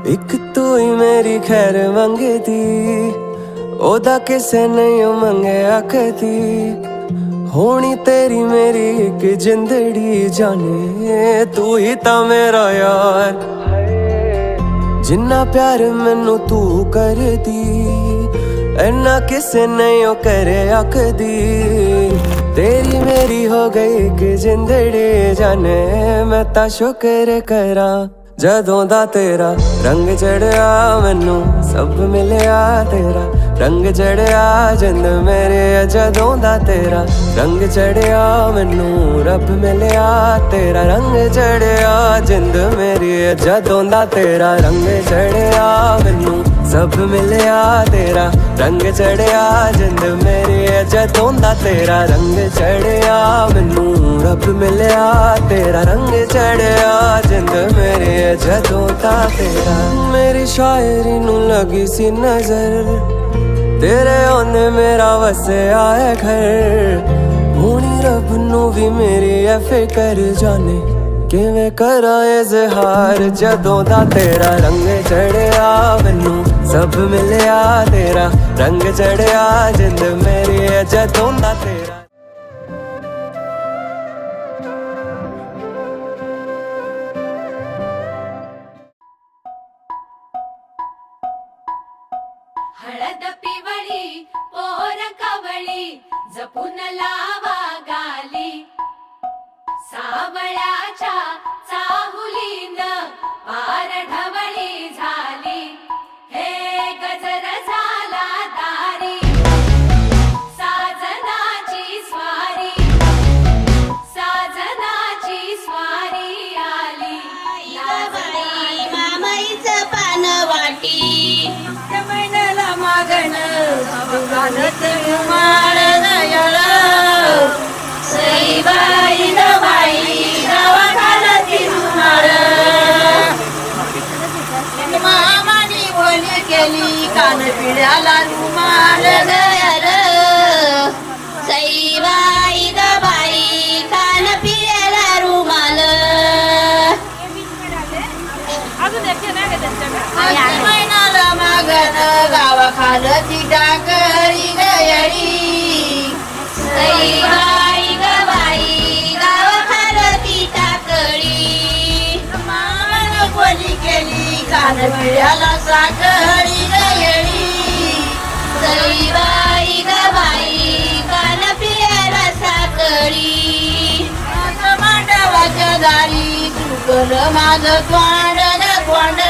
एक तू ही मेरी खैर मंगती, ओदा किसे नहीं मंगया कदी। होनी तेरी मेरी एक जिंदड़ी जाने, तू ही ता मेरा यार। जिन्ना प्यार मैनू तू करदी, इन्ना किसे नहीं करया कदी। तेरी मेरी हो गई एक जिंदड़ी जाने, मैं ता शुक्र करा जदों दा तेरा रंग चढ़िया। मैनू सब मिलया तेरा रंग चढ़िया, जिंद मेरे जदों दा तेरा रंग चढ़िया। मैनू रब मिलया तेरा रंग चढ़िया, जिंद मेरी जदों दा तेरा रंग चढ़िया। मैनू सब मिलया तेरा रंग चढ़िया, जिंद मेरी जदों दा तेरा रंग चढ़िया। मैनू रब मिलया तेरा रंग चढ़िया, जिंद मेरी जदों दा तेरा। मेरी शायरी नू लगी सी नजर, तेरे आने मेरा वसया है घर। होनी रब नू भी मेरी है फिकर, जाने किवें करा इजहार जदों दा तेरा रंग चढ़िया। मैनू सब मिलया तेरा रंग चढ़िया, जिंद मेरी है जदों दा तेरा। हळद पिवळी पोर कवळी, जपून लावा गाली। सावळ्याच्या चाहुलीन पार ढवळी झाली, हे गजर झाला दारी। साजनाची स्वारी, साजनाची स्वारी आली। बाई मामाईचं पान वाटी, मैनाला मागण घालत रुमाल नयळ। सईबाई ग बाई गावा घालती रुमाल। मामानी बोली केली कान पिढ्याला रुमाल गयर सईबाई ग बाई कान पिळ्याला रुमाल। मैनाला मागण गावा खालती टाकळी गयळी। सईबाई ग बाई गावा घालती टाकळी। मामानं बोली केली कान पिढ्याला साखळी गयळी। सईबाई ग बाई कान पिळ्याला साखळी। मांडवाच्या दारी चुकलं माझं तोंड न तोंड।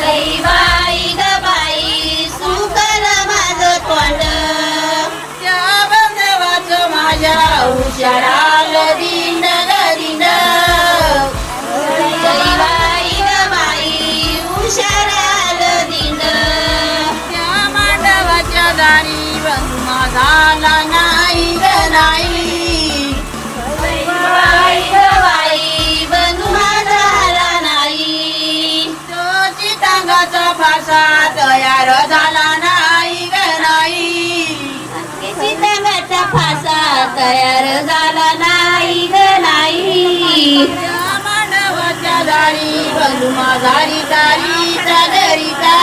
सईबाई ग बाई सुकल माझं तोंड। त्या बंधवाचं माझ्या हुशाराल दिंड ग दिंड। सईबाई ग बाई हुशाराल दिंड। त्या मांडवाच्या दारी बंधुमा झाला नाही ग नाही। सईबाई ग बाई बंधू झाला नाही। तो चितांगाचा फासा तयार झाला नाही ग नाही। सीतांगाचा फासा तयार झाला नाही ग नाही। त्या मांडवाच्या दारी बंधुमा झाली दारी चादरीचा।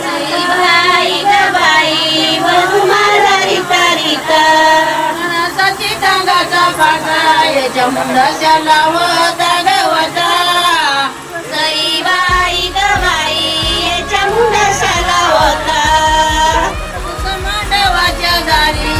सईबाई ग बाई बंधू झारीता रीता। सची टांगाचा फासा याच्या मुंडाशाला होता गवता। सईबाई ग बाई याच्या मुंडाशाला होता। मांडवाच्या दारी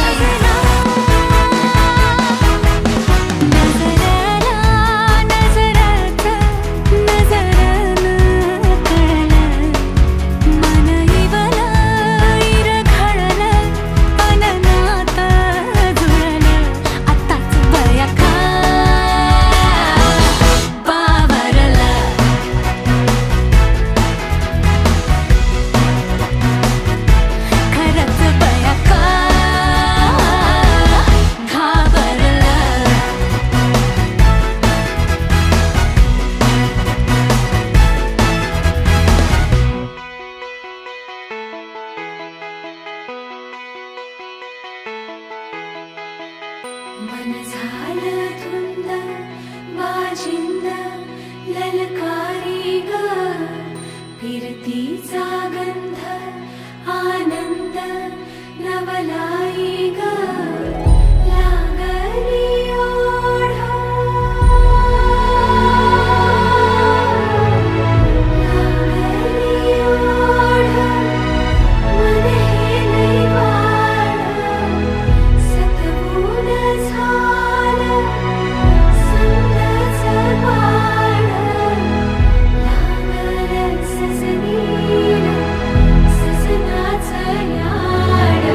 मन झालं धुंद बाजिंद ललकारी ग प्रीतीचा गंध आनंद नवलाई ग लागली ओढा लागली ओढा मन हे निवाड सतबून झालं संगच बाळ लागलं सजनीला सजनाचं याड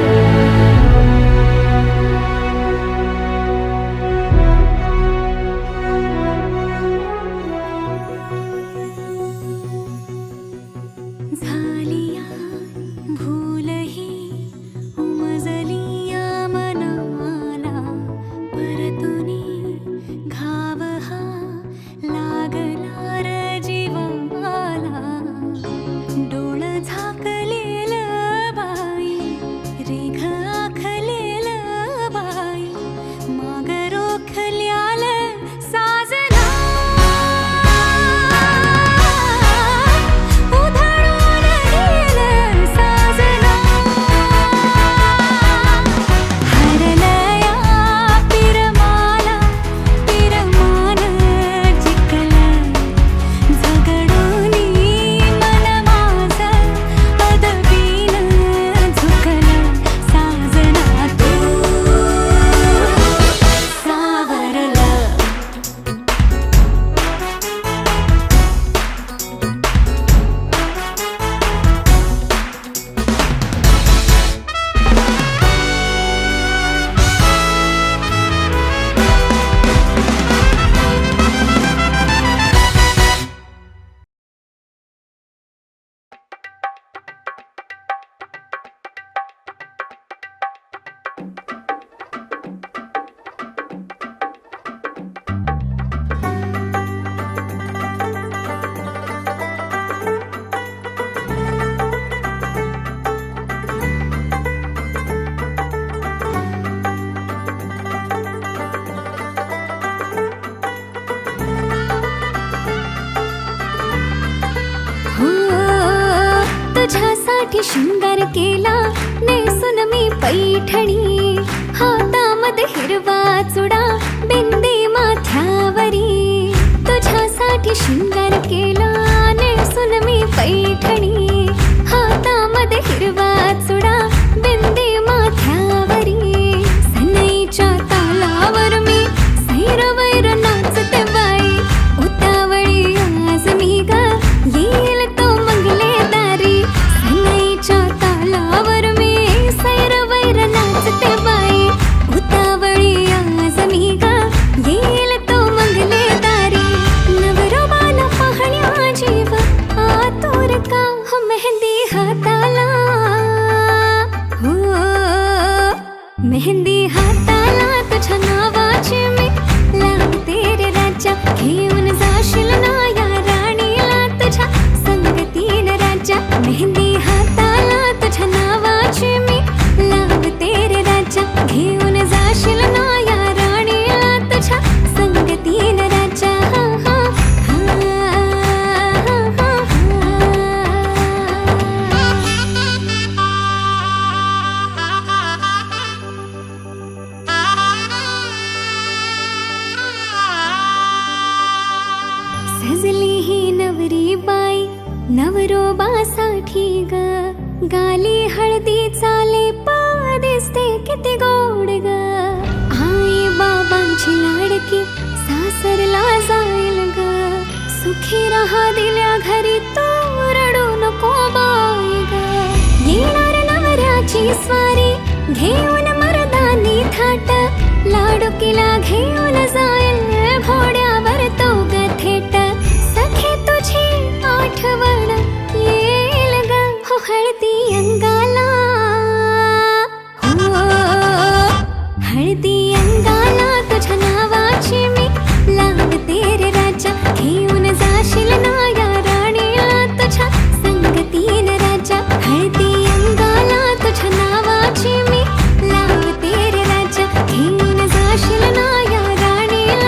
झालिया भूलही उमजलिया मनाला परतुनी घाव हा लागला र जीवाला डोळ झाकलेल बाई रेघ आखलेल बाई माग रोखल्याल साजना उधळून गेलं साजना हरलया पिरमाला पिरमान जिंकलं झगडूनी मन माझं पदवीनं झुकलं साजना तू सावरलं हो तुझ्यासाठी शृंगार केला नेसून मी पैठणी हातामध्ये हिरवा चुडा बिंदी माथ्यावरी तुझ्यासाठी शृंगार केला नेसून मी पैठणी हातामध्ये हिरवा चुडा बिंदी माथ्यावरी सनईच्या तालावर मी सैरवैर नाचते बाई उतावळी आज मी ग येईल तो मंगले दारी सनईच्या तालावर मी सैरवैर नाचते बाई उतावळी आज मी ग येईल तो मंगले दारी नवरोबाला पाहण्या जीव आतुर का हो मेहंदी हाताला हो मेहंदी हाताला तुझ्या नावाची मी लावते रे राजा घेऊन जाशील ना या राणीला तुझ्या संगतीन राजा मेहंदी हाताला तुझ्या नावाची मी लावते रे राजा घेऊन जाशील ना या राणीला तुझ्या संगतीन राजा हा हा सजली ही नवरी बाई नवरोबासाठी ग गाली हळदी चाले दिसते किती गोड ग आई बाबांची लाडकी सासरला जाईल ग सुखी राहा दिल्या घरी तू रडू नको बाई ग येणार नवऱ्याची स्वारी घेऊन मर्दानी थाट लाडुकीला घेऊन जाईल घोड्यावर तो ग थेट सखे तुझी आठवण येईल ग हो हळदी अंगाला हो हळदी अंगाला तुझ्या नावाची मी लावते रे राजा घेऊन जाशील ना या राणीला तुझ्या संगतीन राजा हळदी अंगाला तुझ्या नावाची मी लावते रे राजा घेऊन जाशील ना या राणीला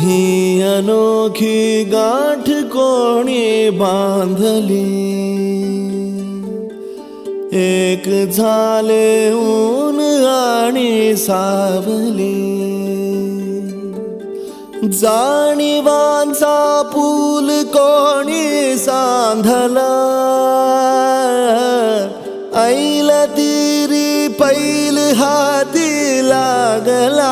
ही अनोखी गाठ कोणी बांधली, एक झाले ऊन आणि सावली. जाणीवांचा पूल कोणी सांधला, ऐल तिरी पैल हाती लागला.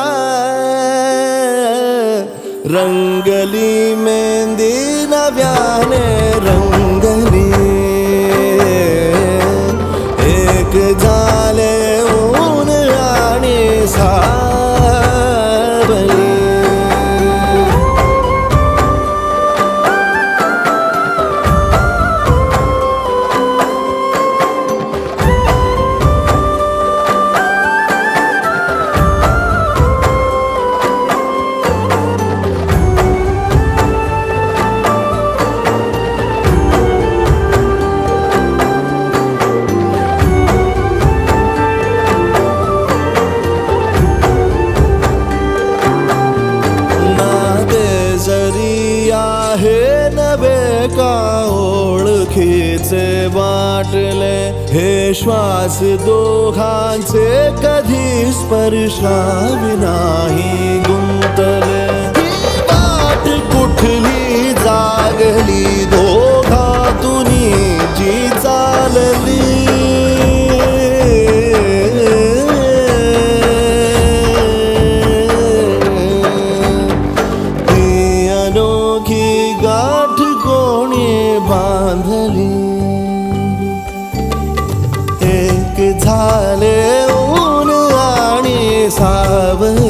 रंगली मेहंदी नव्याने रंगली, एक झाले ऊन आणि सावली. का ओळखीचे वाटले हे श्वास दोघांचे कधी स्पर्शाविनाही गुंतले. ही वाट कुठली जागली दोघातुनी जी चालली, ही अनोखी गाठ कोणी बांधली. एक झाले ऊन आणि सावली.